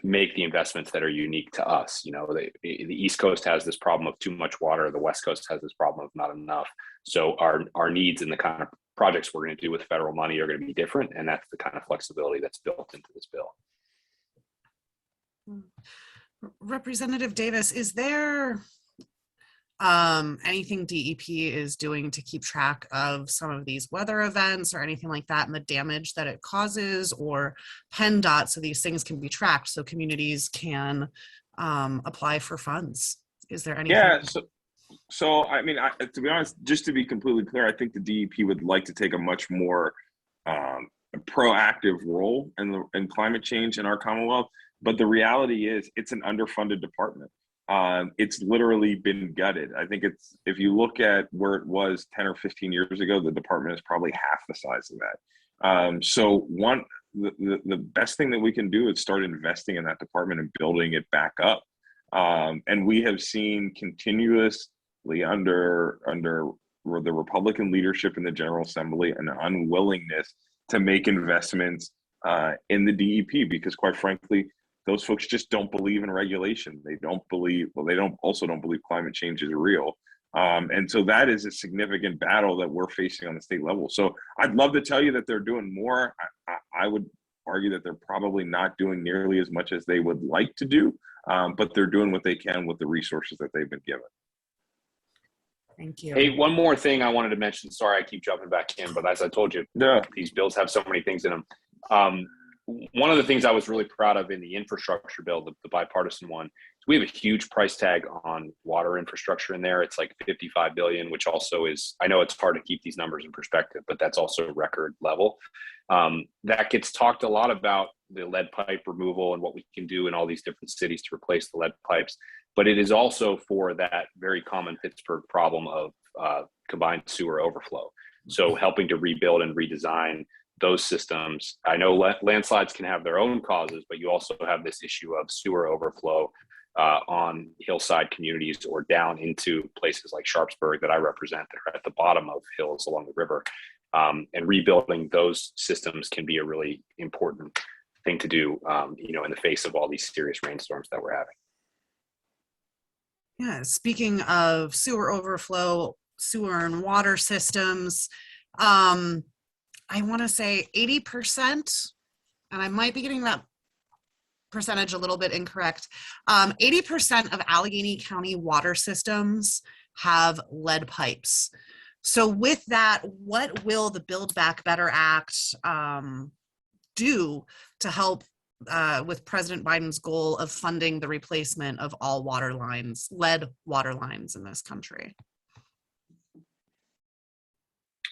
make the investments that are unique to us. The East Coast has this problem of too much water. The West Coast has this problem of not enough. So our needs and the kind of projects we're going to do with federal money are going to be different. And that's the kind of flexibility that's built into this bill. Representative Davis, is there anything DEP is doing to keep track of some of these weather events or anything like that and the damage that it causes, or PennDOT, so these things can be tracked so communities can apply for funds? Is there anything? Yeah, so to be honest, just to be completely clear, I think the DEP would like to take a much more proactive role in climate change in our Commonwealth. But the reality is it's an underfunded department. It's literally been gutted. I think if you look at where it was 10 or 15 years ago, the department is probably half the size of that. So the best thing that we can do is start investing in that department and building it back up. And we have seen continuously under the Republican leadership in the General Assembly an unwillingness to make investments in the DEP, because quite frankly, those folks just don't believe in regulation. They don't believe climate change is real. And so that is a significant battle that we're facing on the state level. So I'd love to tell you that they're doing more. I would argue that they're probably not doing nearly as much as they would like to do, but they're doing what they can with the resources that they've been given. Thank you. Hey, one more thing I wanted to mention. Sorry, I keep jumping back in, but as I told you, these bills have so many things in them. One of the things I was really proud of in the infrastructure bill, the bipartisan one, is we have a huge price tag on water infrastructure in there. It's like $55 billion, which also is, I know it's hard to keep these numbers in perspective, but that's also record level. That gets talked a lot about, the lead pipe removal and what we can do in all these different cities to replace the lead pipes. But it is also for that very common Pittsburgh problem of combined sewer overflow. So helping to rebuild and redesign those systems. I know landslides can have their own causes, but you also have this issue of sewer overflow on hillside communities or down into places like Sharpsburg that I represent that are at the bottom of hills along the river. And rebuilding those systems can be a really important thing to do, in the face of all these serious rainstorms that we're having. Yeah, speaking of sewer overflow, sewer and water systems, I want to say 80%, and I might be getting that percentage a little bit incorrect. 80% of Allegheny County water systems have lead pipes. So with that, what will the Build Back Better Act do to help with President Biden's goal of funding the replacement of all water lines, lead water lines in this country?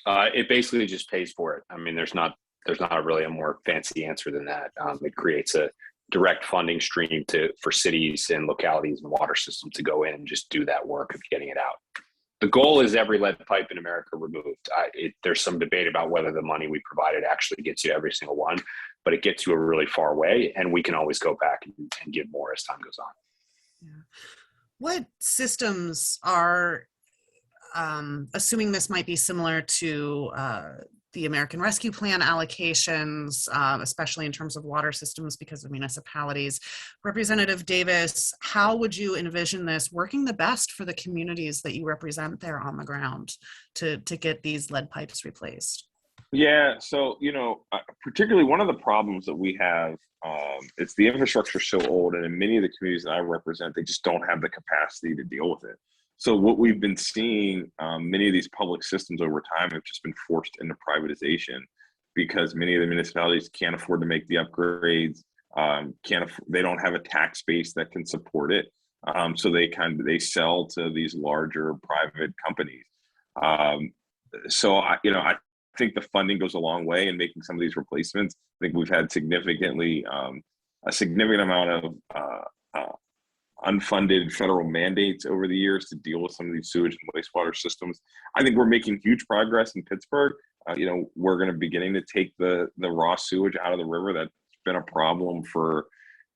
It basically just pays for it. I mean, there's not really a more fancy answer than that. It creates a direct funding stream for cities and localities and water systems to go in and just do that work of getting it out. The goal is every lead pipe in America removed. There's some debate about whether the money we provided actually gets you every single one, but it gets you a really far way, and we can always go back and give more as time goes on. Yeah. What systems are, assuming this might be similar to the American Rescue Plan allocations, especially in terms of water systems because of municipalities. Representative Davis, how would you envision this working the best for the communities that you represent there on the ground to get these lead pipes replaced? Yeah, so, particularly one of the problems that we have, it's the infrastructure is so old, and in many of the communities that I represent, they just don't have the capacity to deal with it. So what we've been seeing, many of these public systems over time have just been forced into privatization because many of the municipalities can't afford to make the upgrades, they don't have a tax base that can support it. So they sell to these larger private companies. So I think the funding goes a long way in making some of these replacements. I think we've had a significant amount of unfunded federal mandates over the years to deal with some of these sewage and wastewater systems. I think we're making huge progress in Pittsburgh. We're going to be beginning to take the raw sewage out of the river. That's been a problem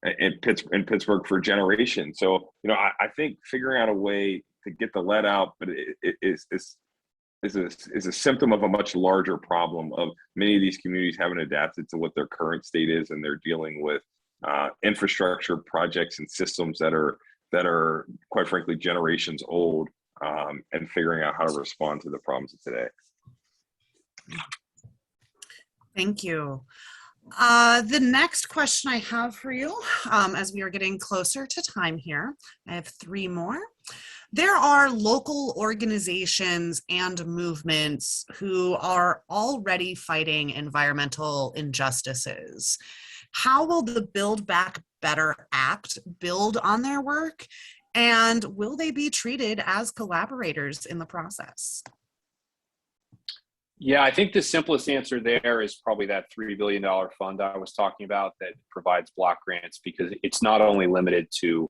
in Pittsburgh for generations. So, I think figuring out a way to get the lead out, but it is a symptom of a much larger problem of many of these communities haven't adapted to what their current state is, and they're dealing with infrastructure projects and systems that are quite frankly generations old, and figuring out how to respond to the problems of today. Thank you. The next question I have for you, as we are getting closer to time here, I have 3 more. There are local organizations and movements who are already fighting environmental injustices. How will the Build Back Better Act build on their work, and will they be treated as collaborators in the process? Yeah, I think the simplest answer there is probably that $3 billion fund I was talking about that provides block grants, because it's not only limited to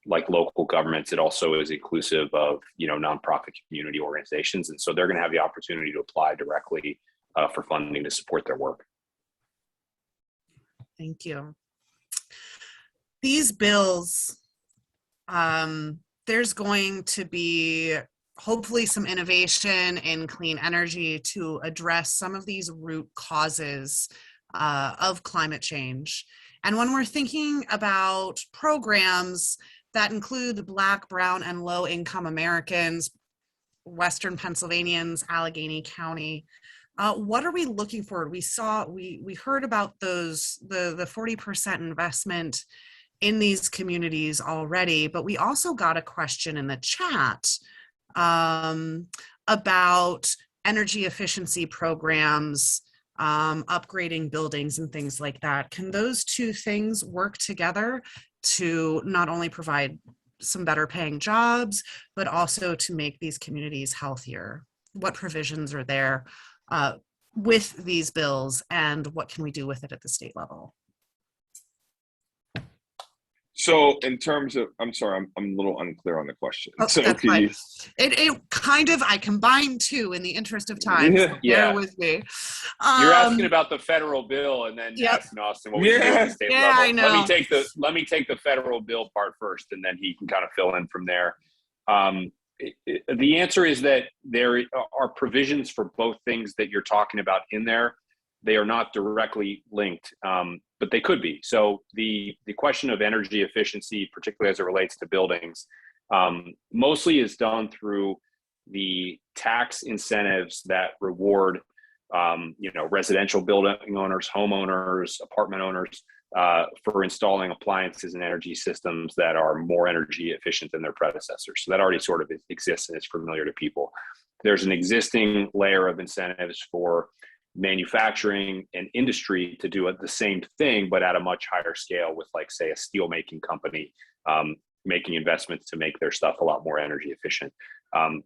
like local governments, it also is inclusive of, nonprofit community organizations. And so they're going to have the opportunity to apply directly for funding to support their work. Thank you. These bills, there's going to be hopefully some innovation in clean energy to address some of these root causes of climate change. And when we're thinking about programs that include Black, Brown, and low-income Americans, Western Pennsylvanians, Allegheny County, What are we looking for? We heard about those, the 40% investment in these communities already, but we also got a question in the chat about energy efficiency programs, upgrading buildings and things like that. Can those two things work together to not only provide some better paying jobs, but also to make these communities healthier? What provisions are there with these bills, and what can we do with it at the state level? So in terms of, I'm sorry, I'm a little unclear on the question. Oh, So that's can fine. you? It kind of, I combined two in the interest of time. So Yeah. bear with me. You're asking about the federal bill and then Yep. asking Austin what we can do at the state level. I know. Let me take the federal bill part first, and then he can kind of fill in from there. The answer is that there are provisions for both things that you're talking about in there. They are not directly linked, but they could be. So the question of energy efficiency, particularly as it relates to buildings, mostly is done through the tax incentives that reward residential building owners, homeowners, apartment owners for installing appliances and energy systems that are more energy efficient than their predecessors. So that already sort of exists and is familiar to people. There's an existing layer of incentives for manufacturing and industry to do the same thing, but at a much higher scale with, like, say, a steel making company making investments to make their stuff a lot more energy efficient.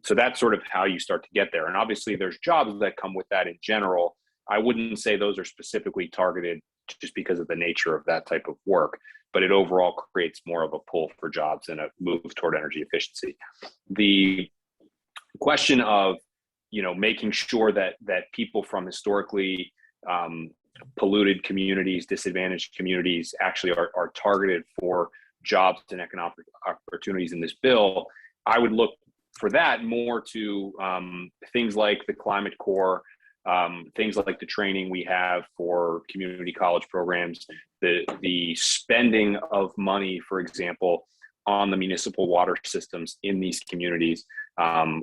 So that's sort of how you start to get there. And obviously there's jobs that come with that in general. I wouldn't say those are specifically targeted just because of the nature of that type of work, but it overall creates more of a pull for jobs and a move toward energy efficiency. The question of, making sure that people from historically polluted communities, disadvantaged communities actually are targeted for jobs and economic opportunities in this bill, I would look for that more to things like the Climate Corps, things like the training we have for community college programs, the spending of money, for example, on the municipal water systems in these communities,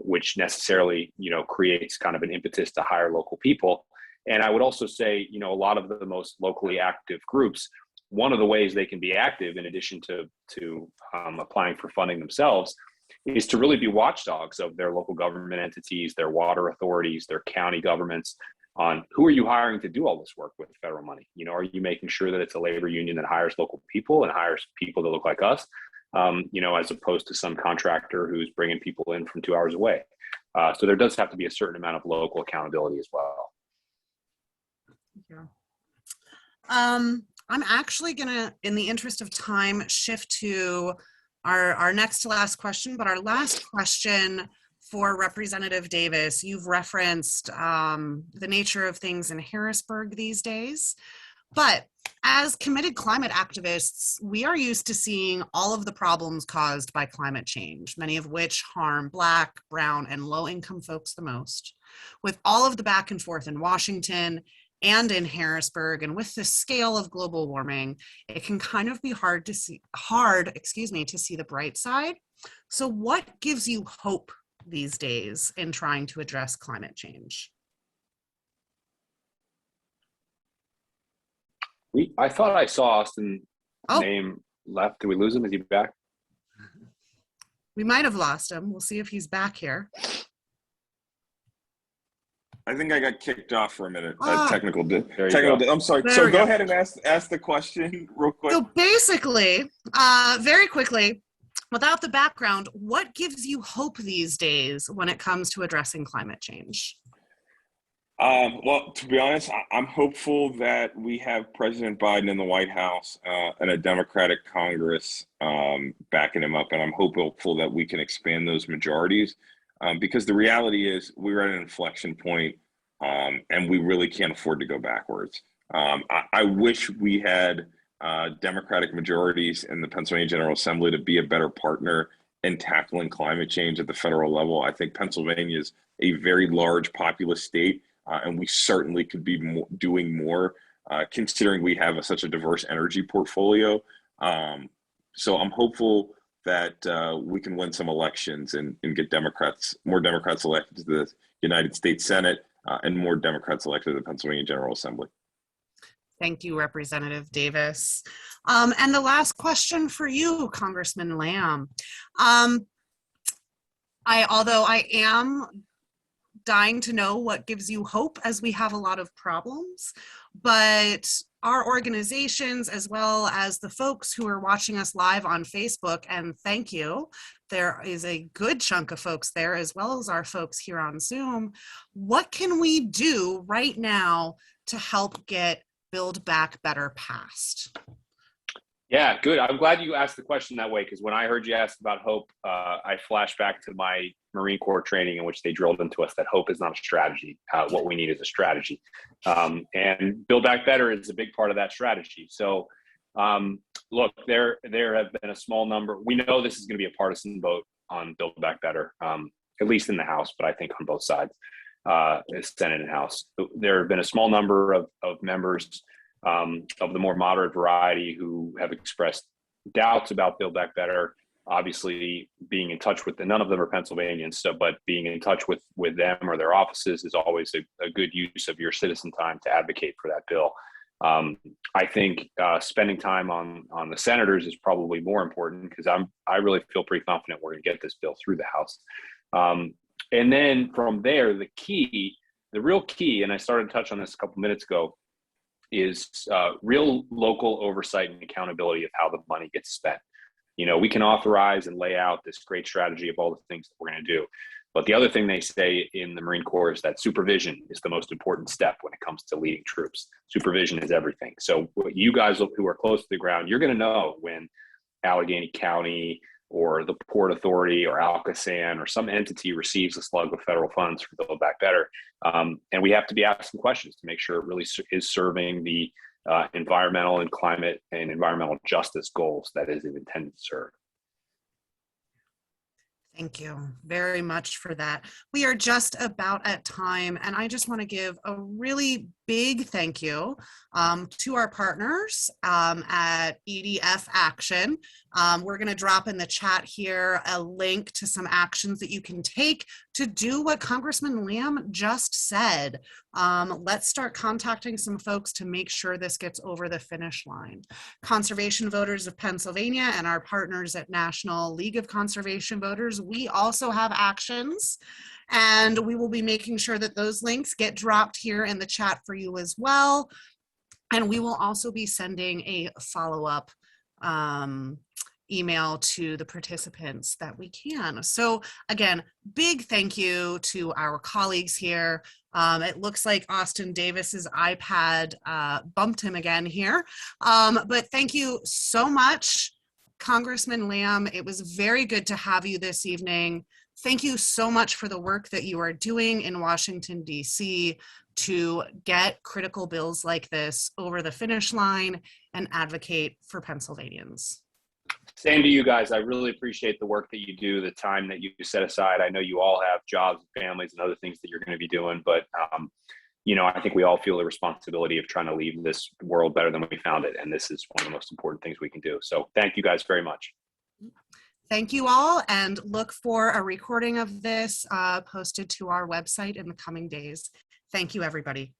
which necessarily, creates kind of an impetus to hire local people. And I would also say, a lot of the most locally active groups, one of the ways they can be active, in addition to applying for funding themselves, is to really be watchdogs of their local government entities, their water authorities, their county governments, on who are you hiring to do all this work with federal money? Are you making sure that it's a labor union that hires local people and hires people that look like us, as opposed to some contractor who's bringing people in from 2 hours away? So there does have to be a certain amount of local accountability as well. Yeah. I'm actually gonna, in the interest of time, shift to our next to last question, but our last question for Representative Davis. You've referenced the nature of things in Harrisburg these days, but as committed climate activists, we are used to seeing all of the problems caused by climate change, many of which harm Black, brown, and low-income folks the most. With all of the back and forth in Washington and in Harrisburg, and with the scale of global warming, it can kind of be hard to see the bright side. So what gives you hope these days in trying to address climate change? I thought I saw Austin's name left. Did we lose him? Is he back? We might have lost him. We'll see if he's back here. I think I got kicked off for a minute. Technical. I'm sorry. So go ahead and ask the question real quick. So basically, very quickly, without the background, what gives you hope these days when it comes to addressing climate change? Well, to be honest, I'm hopeful that we have President Biden in the White House and a Democratic Congress backing him up. And I'm hopeful that we can expand those majorities because the reality is we're at an inflection point and we really can't afford to go backwards. I wish we had Democratic majorities in the Pennsylvania General Assembly to be a better partner in tackling climate change at the federal level. I think Pennsylvania is a very large populous state. And we certainly could be doing more, considering we have such a diverse energy portfolio. So I'm hopeful that we can win some elections and get more Democrats elected to the United States Senate. and more Democrats elected to the Pennsylvania General Assembly. Thank you, Representative Davis. And the last question for you, Congressman Lam. Although I am dying to know what gives you hope, as we have a lot of problems, but our organizations, as well as the folks who are watching us live on Facebook, and thank you, there is a good chunk of folks there, as well as our folks here on Zoom. What can we do right now to help get Build Back Better passed? Yeah, good. I'm glad you asked the question that way, because when I heard you ask about hope, I flashed back to my Marine Corps training, in which they drilled into us that hope is not a strategy. What we need is a strategy. And Build Back Better is a big part of that strategy. So look, there have been a small number. We know this is going to be a partisan vote on Build Back Better, at least in the House, but I think on both sides, Senate and House. There have been a small number of members of the more moderate variety who have expressed doubts about Build Back Better. Obviously, being in touch with none of them are Pennsylvanians, but being in touch with them or their offices is always a good use of your citizen time to advocate for that bill. I think spending time on the senators is probably more important, because I really feel pretty confident we're going to get this bill through the House. And then from there, the real key, and I started to touch on this a couple minutes ago, is real local oversight and accountability of how the money gets spent. You know, we can authorize and lay out this great strategy of all the things that we're going to do. But the other thing they say in the Marine Corps is that supervision is the most important step when it comes to leading troops. Supervision is everything. So you guys who are close to the ground, you're going to know when Allegheny County or the Port Authority or Alcosan or some entity receives a slug of federal funds for Build Back Better. And we have to be asking questions to make sure it really is serving the environmental and climate and environmental justice goals that is intended to serve. Thank you very much for that. We are just about at time, and I just want to give a really big thank you to our partners at EDF Action. We're going to drop in the chat here a link to some actions that you can take to do what Congressman Lam just said. Let's start contacting some folks to make sure this gets over the finish line. Conservation Voters of Pennsylvania and our partners at National League of Conservation Voters, we also have actions, and we will be making sure that those links get dropped here in the chat for you as well. And we will also be sending a follow-up email to the participants that we can. So again, big thank you to our colleagues here. It looks like Austin Davis's iPad bumped him again here. But thank you so much, Congressman Lam. It was very good to have you this evening. Thank you so much for the work that you are doing in Washington, D.C. to get critical bills like this over the finish line and advocate for Pennsylvanians. Same to you guys. I really appreciate the work that you do, the time that you set aside. I know you all have jobs and families and other things that you're going to be doing, but you know, I think we all feel the responsibility of trying to leave this world better than we found it. And this is one of the most important things we can do. So thank you guys very much. Thank you all, and look for a recording of this posted to our website in the coming days. Thank you, everybody.